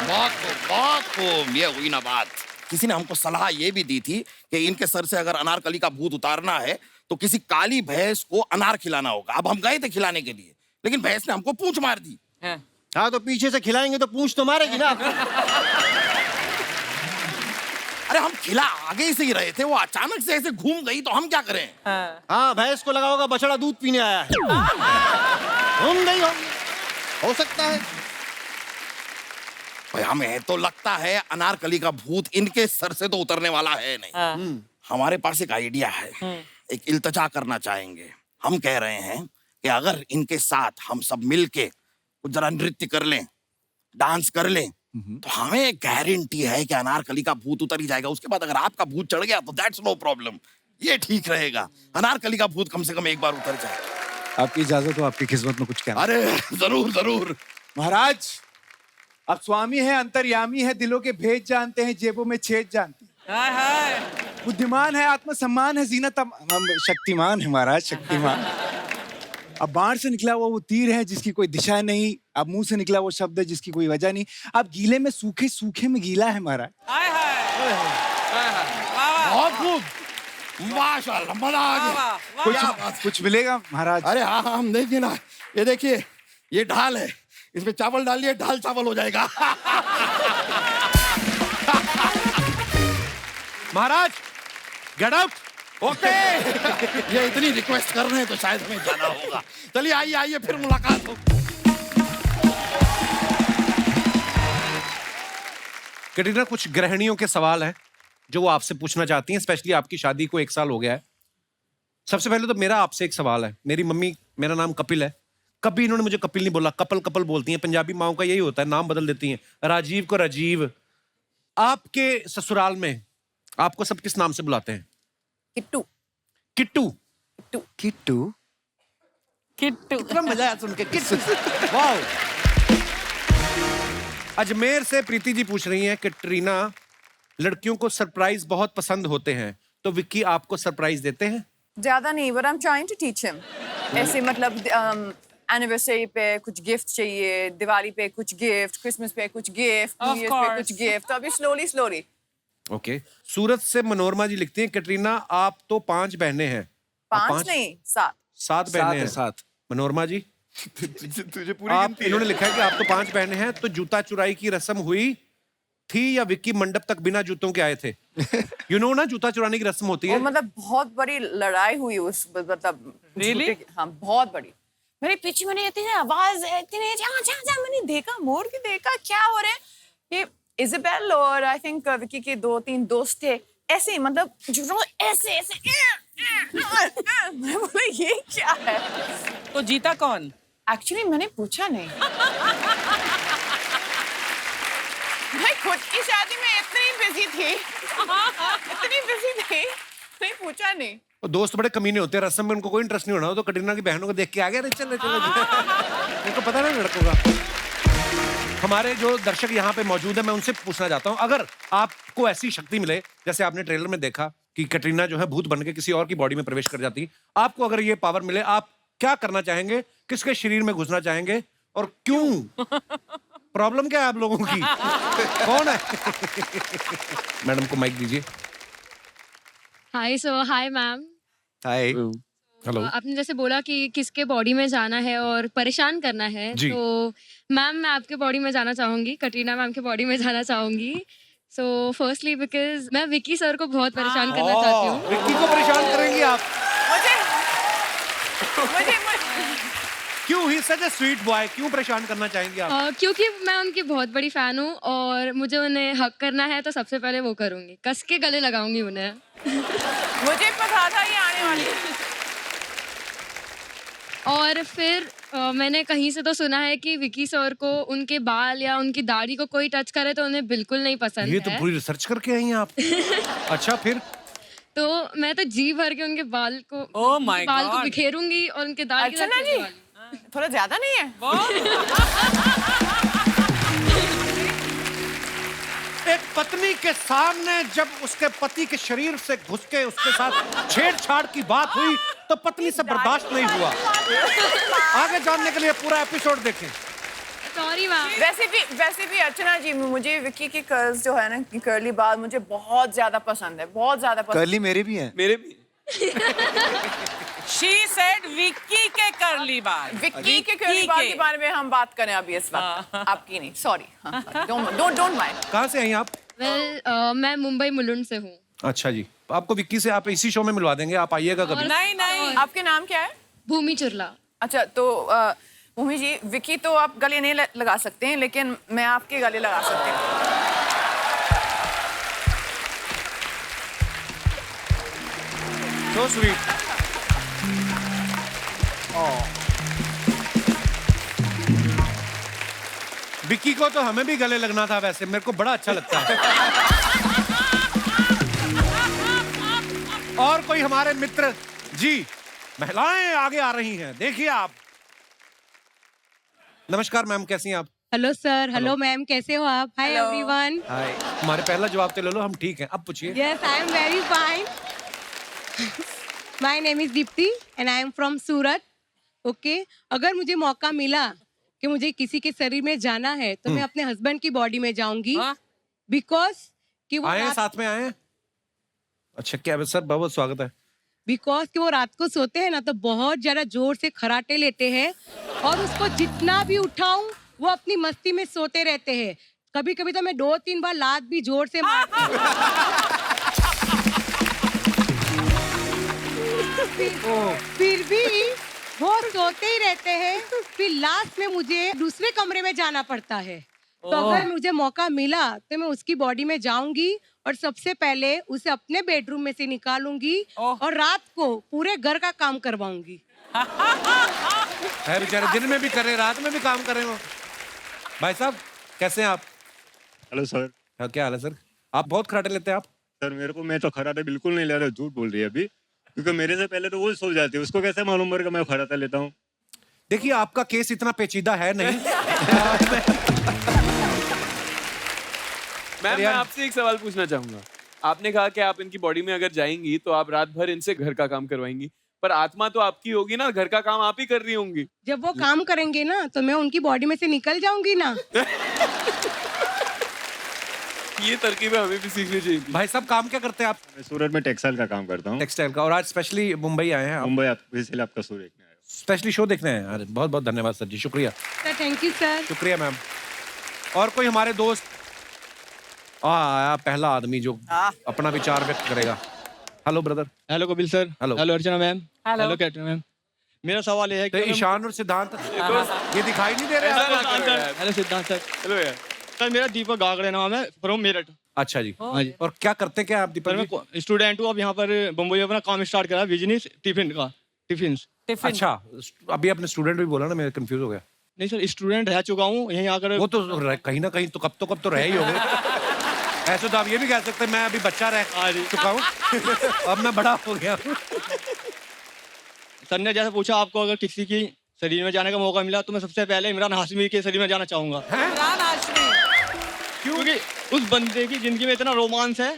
Speaker 9: बहुत खूब, ये हुई ना बात। किसी ने हमको सलाह ये भी दी थी कि इनके सर से अगर अनारकली का भूत उतारना है तो किसी काली भैंस को अनार खिलाना होगा। अब हम गए थे खिलाने के लिए, लेकिन भैंस ने हमको पूंछ मार दी।
Speaker 10: हाँ तो पीछे से खिलाएंगे तो पूंछ तो मारेगी ना।
Speaker 9: अरे हम खिला आगे से ही रहे थे, वो अचानक से ऐसे घूम गई तो हम क्या करें?
Speaker 10: हाँ भैंस को लगा होगा बछड़ा दूध पीने आया है। हम नहीं हो सकता है।
Speaker 9: भाई हमें तो लगता है अनारकली का भूत इनके सर से तो उतरने वाला है नहीं। हमारे पास एक आइडिया है, एक इल्तजा करना चाहेंगे। हम कह रहे हैं कि अगर इनके साथ हम सब मिलके कुछ जरा नृत्य कर लें, डांस कर लें, तो हमें गारंटी है कि अनारकली का भूत उतर ही जाएगा। उसके बाद अगर आपका भूत चढ़ गया तो दैट्स नो प्रॉब्लम, ये ठीक रहेगा। अनारकली का भूत कम से कम एक बार उतर जाए।
Speaker 7: आपकी इजाजत हो, आपकी किस्मत में कुछ कहना।
Speaker 9: अरे जरूर जरूर।
Speaker 7: महाराज, अब स्वामी है, अंतर्यामी है, दिलों के भेद जानते हैं, जेबों में छेद जानते हैं,
Speaker 5: हाय हाय।
Speaker 7: बुद्धिमान है, आत्मसम्मान है, जीनत हम शक्तिमान है महाराज, शक्तिमान। अब बाढ़ से निकला हुआ वो तीर है जिसकी कोई दिशा नहीं, अब मुंह से निकला वो शब्द है जिसकी कोई वजह नहीं। अब गीले में सूखे, सूखे में गीला है महाराज।
Speaker 5: हाय हाय। वाह
Speaker 9: बहुत खूब, माशाल्लाह, मजा आ गया।
Speaker 7: कुछ कुछ मिलेगा महाराज?
Speaker 9: अरे हाँ हाँ, हम देखिए ना, ये देखिए, ये ढाल है, इसमें चावल डालिए, ढाल चावल हो जाएगा।
Speaker 4: महाराज गेट आउट।
Speaker 9: ओके। ये इतनी रिक्वेस्ट कर रहे हैं तो शायद हमें जाना होगा। चलिए आइए आइए, फिर मुलाकात हो।
Speaker 4: कैटरीना, कुछ गृहिणियों के सवाल हैं जो वो आपसे पूछना चाहती हैं, स्पेशली आपकी शादी को 1 साल हो गया है। सबसे पहले तो मेरा आपसे एक सवाल है। मेरी मम्मी, मेरा नाम कपिल है, कभी इन्होंने मुझे कपिल नहीं बोला, कपल कपल बोलती हैं। पंजाबी माओं का यही होता है, नाम बदल देती हैं, राजीव को राजीव। आपके ससुराल में आपको सब किस नाम से बुलाते हैं?
Speaker 6: किट्टू।
Speaker 4: किट्टू।
Speaker 7: किट्टू।
Speaker 5: किट्टू।
Speaker 4: कितना मजा आया सुन के, किट्टू। वाओ। अजमेर से प्रीति जी पूछ रही हैं, कैटरीना, लड़कियों को सरप्राइज बहुत पसंद होते हैं, तो विक्की आपको सरप्राइज देते हैं?
Speaker 6: ज्यादा नहीं, but I'm trying to teach him. ऐसे मतलब एनिवर्सरी पे कुछ गिफ्ट चाहिए, दिवाली पे कुछ गिफ्ट, क्रिसमस पे कुछ गिफ्ट, न्यू ईयर पे कुछ गिफ्ट, तो अभी स्लोली।
Speaker 4: ओके। सूरत से मनोरमा जी लिखती हैं, कैटरीना आप तो 5 बहनें हैं।
Speaker 6: 5 नहीं 7।
Speaker 4: 7 बहनें हैं।
Speaker 7: 7।
Speaker 4: मनोरमा जी,
Speaker 9: तुझे पूरी
Speaker 4: आप, इन्होंने लिखा है कि आप तो 5 बहनें हैं, तो जूता चुराई की रस्म हुई थी या विक्की मंडप तक बिना जूतों के आए थे? यू नो ना, जूता चुराने की रस्म होती है।
Speaker 6: और मतलब बहुत बड़ी लड़ाई हुई उस, मतलब
Speaker 5: Really?
Speaker 6: हाँ बहुत बड़ी। मेरे पीछे मैंने इतनी आवाज, इतनी जा मैंने देखा, मोड़ के देखा क्या हो रहा है। ये इजाबेल और आई थिंक विक्की के 2-3 दोस्त थे, ऐसे ही मतलब ऐसे मैं बोला ये क्या है।
Speaker 5: तो जीता कौन?
Speaker 6: एक्चुअली मैंने पूछा नहीं। मैं खुद की शादी में इतनी बिजी थी, नहीं पूछा नहीं।
Speaker 4: तो दोस्त बड़े कमीने होते हैं, रस्म में उनको कोई इंटरेस्ट नहीं होना, तो कैटरीना की बहनों को देख के आ गए, चलो उनको पता ना लड़कों का। हमारे जो दर्शक यहाँ पे मौजूद है, मैं उनसे पूछना चाहता हूँ, अगर आपको ऐसी शक्ति मिले, जैसे आपने ट्रेलर में देखा कि कैटरीना जो है भूत बन के किसी और की बॉडी में प्रवेश कर जाती है, आपको अगर ये पावर मिले, आप क्या करना चाहेंगे? किसके शरीर में घुसना चाहेंगे और क्यों? प्रॉब्लम क्या है आप लोगों की? कौन है? मैडम को माइक दीजिए।
Speaker 11: Hi ma'am.
Speaker 7: हाय।
Speaker 4: हेलो।
Speaker 11: आपने जैसे बोला कि किसके बॉडी में जाना है और परेशान करना है,
Speaker 4: जी।
Speaker 11: तो मैम मैं आपके बॉडी में जाना चाहूंगी, कैटरीना मैम के बॉडी में जाना चाहूंगी। सो फर्स्टली बिकॉज मैं विक्की सर को बहुत परेशान करना चाहती हूँ।
Speaker 4: विक्की को परेशान करेंगी आप?
Speaker 6: मुझे
Speaker 4: क्यों? ही सच ए स्वीट बॉय, क्यों परेशान करना चाहेंगी आप?
Speaker 11: क्योंकि मैं उनकी बहुत बड़ी फैन हूँ और मुझे उन्हें हक करना है, तो सबसे पहले वो करूंगी, कस के गले लगाऊंगी उन्हें।
Speaker 6: मुझे पता था ये आने वाली है।
Speaker 11: और फिर मैंने कहीं से तो सुना है कि विक्की सर को उनके बाल या उनकी दाढ़ी को कोई टच करे तो उन्हें बिल्कुल नहीं पसंद
Speaker 4: ये तो
Speaker 11: है।
Speaker 4: पूरी रिसर्च करके आई हैं आप। अच्छा, फिर?
Speaker 11: तो मैं तो जी भर के उनके बाल को
Speaker 5: Oh my
Speaker 11: बाल को
Speaker 5: God.
Speaker 11: बिखेरूंगी और उनके दाढ़ी
Speaker 6: अच्छा ना जी, थोड़ा ज्यादा नहीं है?
Speaker 4: एक पत्नी के सामने जब उसके पति के शरीर से घुस के उसके साथ छेड़छाड़ की बात हुई तो पत्नी से बर्दाश्त नहीं हुआ। आगे जानने के लिए पूरा एपिसोड देखें।
Speaker 11: Sorry ma'am.
Speaker 6: वैसे भी अर्चना जी, मुझे विक्की की कर्ल्स जो है ना, कर्ली बाल मुझे बहुत ज्यादा पसंद है, बहुत ज्यादा पसंद।
Speaker 7: कर्ली मेरे भी हैं।
Speaker 3: मेरे भी।
Speaker 5: शी सेड विक्की के करली बाल।
Speaker 6: विक्की के curly बाल के बारे में हम बात करें अभी इस वक्त, आपकी नहीं, सॉरी। Don't mind.
Speaker 4: कहाँ से आई आप?
Speaker 11: वेल मैं मुंबई मुलुंड से हूँ।
Speaker 4: अच्छा जी, आपको विक्की से आप इसी शो में मिलवा देंगे, आप आइएगा कभी।
Speaker 5: नहीं नहीं,
Speaker 6: आपके नाम क्या है?
Speaker 11: भूमि चुरला।
Speaker 6: अच्छा, तो भूमि जी, विक्की तो आप गले नहीं लगा सकते हैं, लेकिन मैं आपके गले लगा सकती हूँ।
Speaker 4: So sweet. विक्की को तो हमें भी गले लगना था, वैसे मेरे को बड़ा अच्छा लगता है। और कोई हमारे मित्र जी, महिलाएं आगे आ रही हैं, देखिए आप। नमस्कार मैम, कैसी हैं आप?
Speaker 8: हेलो सर, हेलो मैम, कैसे हो आप? हाय
Speaker 6: Hello.
Speaker 8: एवरीवन।
Speaker 4: हाय। हमारे पहला जवाब तो ले लो, हम ठीक हैं। अब पूछिए।
Speaker 8: Yes, I am very fine. My name is Deepti and I am from Surat. Okay, अगर मुझे मौका मिला कि मुझे किसी के शरीर में जाना है तो मैं अपने हस्बैंड की बॉडी में जाऊंगी, बिकॉज कि वो
Speaker 4: आए हैं, साथ में आए हैं। अच्छा, क्या सर, बहुत स्वागत है।
Speaker 8: बिकॉज कि वो रात को सोते हैं ना तो बहुत ज्यादा जोर से खराटे लेते हैं और उसको जितना भी उठाऊं वो अपनी मस्ती में सोते रहते हैं। कभी कभी तो मैं 2-3 बार लात भी जोर से मारती हूँ। फिर भी वो सोते ही रहते हैं। फिर लास्ट में मुझे दूसरे कमरे में जाना पड़ता है। तो अगर मुझे मौका मिला तो मैं उसकी बॉडी में जाऊंगी और सबसे पहले उसे अपने बेडरूम में से निकालूंगी और रात को पूरे घर का काम करवाऊंगी।
Speaker 4: है बेचारे, दिन में भी कर रहे, रात में भी काम कर रहे हो। भाई साहब, कैसे हैं आप?
Speaker 12: Hello sir.
Speaker 4: हाँ, क्या हाल है सर? आप बहुत खराटे लेते हैं आप?
Speaker 12: सर मेरे को, मैं तो खराटे बिल्कुल नहीं ले रहा, झूठ बोल रही है अभी, क्योंकि मेरे से पहले तो वो सो जाती है, उसको कैसे मालूम पड़ेगा मैं खराटा लेता हूँ?
Speaker 4: देखिए, आपका केस इतना पेचीदा है नहीं।
Speaker 3: मैं आपसे एक सवाल पूछना चाहूंगा। आपने कहा कि आप इनकी बॉडी में अगर जाएंगी तो आप रात भर इनसे घर का काम करवाएंगी, पर आत्मा तो आपकी होगी ना, घर का काम आप ही कर रही होंगी।
Speaker 8: जब वो काम करेंगे ना तो मैं उनकी बॉडी में से निकल जाऊंगी ना।
Speaker 3: ये तरकीबें हमें भी सीखनी चाहिए।
Speaker 4: भाई साहब, काम क्या करते हैं आप?
Speaker 12: मैं सूरत में टेक्सटाइल का काम करता हूँ।
Speaker 4: टेक्सटाइल का, और आज स्पेशली मुंबई आए हैं?
Speaker 12: मुंबई इसलिए आपका शो देखने आया।
Speaker 4: स्पेशली शो देखने हैं? अरे बहुत बहुत धन्यवाद सर जी, शुक्रिया।
Speaker 8: Sir, thank you sir.
Speaker 4: शुक्रिया मैम। और कोई हमारे दोस्त? आया पहला आदमी जो अपना विचार व्यक्त करेगा। Hello brother.
Speaker 13: Hello Kapil sir.
Speaker 4: Hello.
Speaker 13: Hello Archana ma'am.
Speaker 5: Hello.
Speaker 13: Hello Catherine ma'am. मेरा सवाल ये है
Speaker 4: तो
Speaker 13: कि
Speaker 4: ईशान और सिद्धांत ये दिखाई नहीं दे रहे आपको?
Speaker 13: हेलो सिद्धांत सर।
Speaker 3: हेलो यार।
Speaker 13: सर मेरा दीपक गागड़े नाम है, फ्रॉम मेरठ।
Speaker 4: अच्छा जी।
Speaker 13: हाँ जी।
Speaker 4: और क्या करते क्या आप दीपक
Speaker 13: सर
Speaker 4: जी?
Speaker 13: मैं स्टूडेंट हूँ, अब यहाँ पर बम्बई में अपना काम स्टार्ट करा, बिजनेस टिफिन का। टिफिन।
Speaker 4: अच्छा, अभी आपने स्टूडेंट भी बोला ना, मैं कंफ्यूज हो गया।
Speaker 13: नहीं सर, स्टूडेंट रह चुका हूँ यहीं आकर।
Speaker 4: वो तो कहीं ना कहीं तो कब तो रह ही होंगे। ऐसे तो आप ये भी कह सकते हैं मैं अभी बच्चा रह चुका हूँ। अब मैं बड़ा हो गया हूँ।
Speaker 13: सर ने जैसे पूछा, आपको अगर किसी की शरीर में जाने का मौका मिला तो मैं सबसे पहले इमरान हाशमी के शरीर में जाना चाहूंगा।
Speaker 5: इमरान हाशमी।
Speaker 13: क्योंकि उस बंदे की जिंदगी में इतना रोमांस है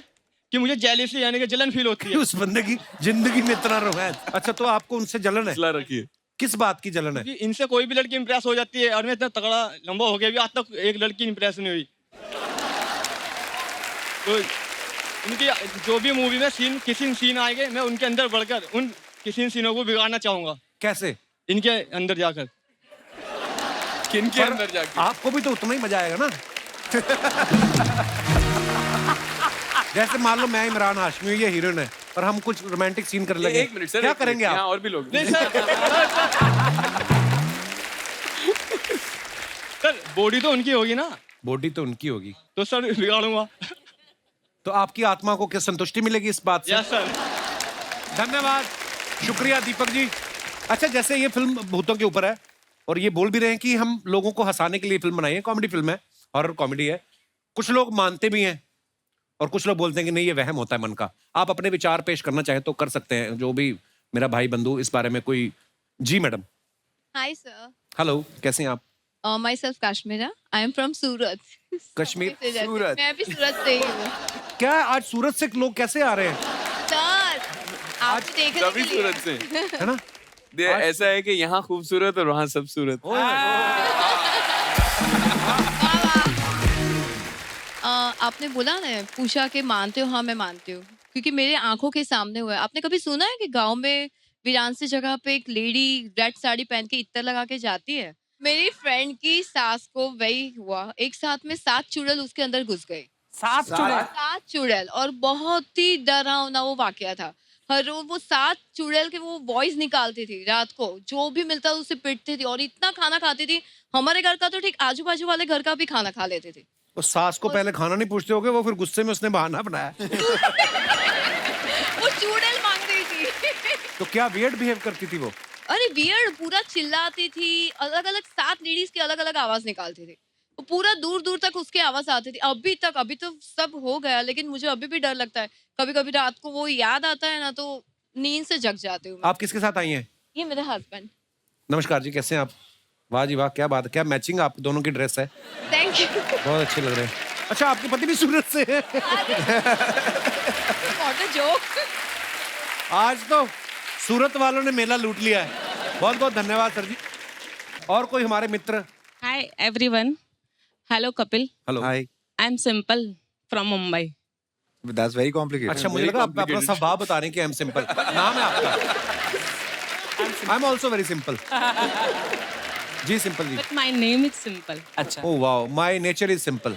Speaker 13: कि मुझे जेलसी यानी कि जलन फील होती है।
Speaker 4: उस बंदे की जिंदगी में इतना रोमांस। अच्छा, तो आपको उनसे जलन है?
Speaker 3: रखिए।
Speaker 4: किस बात की जलन है?
Speaker 13: कि इनसे कोई भी लड़की इंप्रेस हो जाती है और मैं इतना तगड़ा लंबा हो गया भी आज तक एक लड़की इंप्रेस नहीं हुई। तो इनकी जो भी मूवी में किसी सीन आएंगे, मैं उनके अंदर बढ़कर उन किसी सीनों को बिगाड़ना चाहूंगा।
Speaker 4: कैसे?
Speaker 13: इनके अंदर जाकर।
Speaker 3: किनके अंदर जाकर?
Speaker 4: आपको भी तो उतना ही मजा आएगा ना। जैसे मान लो मैं इमरान हाशमी, ये हीरोइन है और हम कुछ रोमांटिक सीन करने लगे।
Speaker 3: एक मिनट सर,
Speaker 4: क्या करेंगे आप?
Speaker 3: और भी लोग।
Speaker 13: नहीं सर। सर बॉडी तो उनकी होगी ना।
Speaker 4: बॉडी तो उनकी होगी
Speaker 13: तो सर बिगाड़ूंगा।
Speaker 4: तो आपकी आत्मा को क्या संतुष्टि मिलेगी इस बात से?
Speaker 13: Yes sir.
Speaker 4: धन्यवाद, शुक्रिया दीपक जी। अच्छा, जैसे ये फिल्म भूतों के ऊपर है और ये बोल भी रहे हैं कि हम लोगों को हंसाने के लिए फिल्म बनाई है, कॉमेडी फिल्म है, हॉरर कॉमेडी है। कुछ लोग मानते भी हैं और कुछ लोग बोलते हैं कि नहीं, ये वहम होता है मन का। आप अपने विचार पेश करना चाहे तो कर सकते हैं, जो भी मेरा भाई बंधु इस बारे में कोई। जी मैडम।
Speaker 11: Hi sir.
Speaker 4: हेलो, कैसे हैं आप?
Speaker 11: Myself Kashmira, I am from Surat.
Speaker 4: Kashmir?
Speaker 11: Surat. मैं भी सूरत से ही हूँ।
Speaker 4: क्या आज सूरत से लोग कैसे आ रहे हैं?
Speaker 11: सर, आप देखने
Speaker 3: सभी
Speaker 11: के लिए।
Speaker 3: सूरत से
Speaker 4: है ना?
Speaker 3: ऐसा है कि यहाँ खूबसूरत और वहाँ सब सूरत।
Speaker 11: आपने बोला ना, पूछा कि मानते हो? हाँ मैं मानती हूँ। क्योंकि मेरे आंखों के सामने हुआ है। आपने कभी सुना है कि गांव में वीरांसी जगह पे एक लेडी रेड साड़ी पहन के इत्तर लगा के जाती है? मेरी फ्रेंड की सास को वही हुआ, एक साथ में 7 चुड़ैल उसके अंदर घुस गए।
Speaker 5: 7 चुड़ैल?
Speaker 11: 7 चुड़ैल, और बहुत ही डरावना वो वाकया था। हर रोज वो 7 चुड़ैल के वो वॉइस निकालती थी रात को, जो भी मिलता उसे पिटती थी और इतना खाना खाती थी। हमारे घर का तो ठीक आजू बाजू वाले घर का भी खाना खा लेते थे।
Speaker 4: वो सास को पहले खाना नहीं पूछते होगे, वो फिर गुस्से में उसने बहाना बनाया।
Speaker 11: वो चुड़ैल मांग रही थी।
Speaker 4: तो क्या वियर्ड बिहेव करती थी वो?
Speaker 11: अरे वियर्ड, पूरा चिल्लाती थी, अलग अलग 7 लेडीज की अलग अलग आवाज निकालती थी। वो पूरा दूर दूर तक उसकी आवाज आती थी। अभी तो सब हो गया, लेकिन मुझे अभी भी डर लगता है। कभी कभी रात को वो याद आता है ना, तो नींद से जग जाती हूँ।
Speaker 4: आप किसके साथ आई हैं?
Speaker 11: ये मेरे हस्बैंड।
Speaker 4: नमस्कार जी, कैसे हैं आप? वाह जी वाह, क्या बात है, क्या मैचिंग आप दोनों की ड्रेस है।
Speaker 11: Thank you.
Speaker 4: बहुत अच्छे लग रहे हैं। अच्छा, आपके पति भी सूरत से हैं?
Speaker 11: जोक।
Speaker 4: आज तो सूरत वालों ने मेला लूट लिया है। बहुत बहुत धन्यवाद सर जी। और कोई हमारे मित्र?
Speaker 14: Hi everyone. Hello Kapil.
Speaker 4: Hello.
Speaker 7: Hi.
Speaker 14: I'm Simple from Mumbai.
Speaker 7: That's very complicated.
Speaker 4: अच्छा, मुझे लगा आप अपना स्वभाव बता रहे हैं कि आई एम सिंपल। नाम है आपका? I am also very simple. जी Simple ji.
Speaker 14: But my name is Simple.
Speaker 5: अच्छा।
Speaker 4: Oh wow, my nature is simple.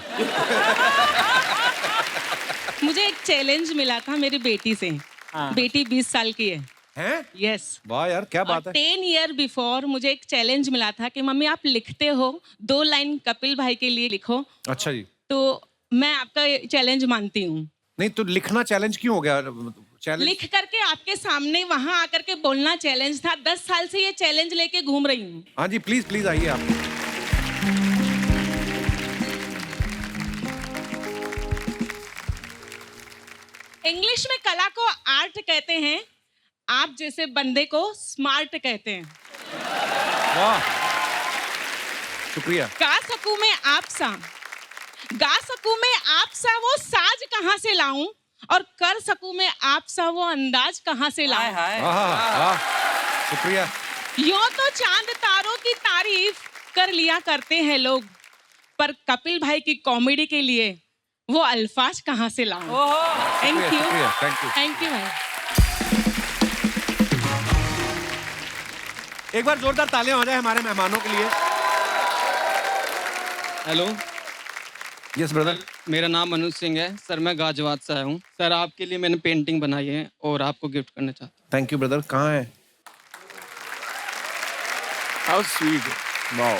Speaker 14: मुझे एक चैलेंज मिला था मेरी बेटी से। बेटी 20 साल की है।
Speaker 4: हैं?
Speaker 14: यस।
Speaker 4: वाह यार, क्या बात है।
Speaker 14: 10 ईयर बिफोर मुझे एक चैलेंज मिला था कि मम्मी आप लिखते हो 2 लाइन कपिल भाई के लिए लिखो।
Speaker 4: अच्छा जी।
Speaker 14: तो मैं आपका चैलेंज मानती हूँ।
Speaker 4: नहीं तो लिखना चैलेंज क्यों हो गया? चैलेंज
Speaker 14: लिख करके आपके सामने वहां आकर के बोलना चैलेंज था। 10 साल से ये चैलेंज लेके घूम रही हूँ।
Speaker 4: हाँ जी, प्लीज प्लीज आइए आप।
Speaker 14: इंग्लिश में कला को आर्ट कहते हैं, आप जैसे बंदे को स्मार्ट कहते हैं।
Speaker 4: वाह, शुक्रिया।
Speaker 14: गा सकूं मैं आप सा वो साज कहाँ से लाऊं, और कर सकूं मैं आप सा वो अंदाज कहाँ से लाऊं।
Speaker 4: वाह, शुक्रिया।
Speaker 14: यूं तो चांद तारों की तारीफ कर लिया करते हैं लोग, पर कपिल भाई की कॉमेडी के लिए वो अल्फाज कहाँ से लाऊं। थैंक यू, थैंक यू भाई।
Speaker 4: एक बार जोरदार तालियां हो जाए हमारे मेहमानों के लिए।
Speaker 13: हेलो।
Speaker 4: Yes brother.
Speaker 13: मेरा नाम मनोज सिंह है सर, मैं गाजियाबाद से आया हूँ सर। आपके लिए मैंने पेंटिंग बनाई है और आपको गिफ्ट करना चाहता हूँ।
Speaker 4: Thank you brother. कहाँ है?
Speaker 3: How sweet. वाओ।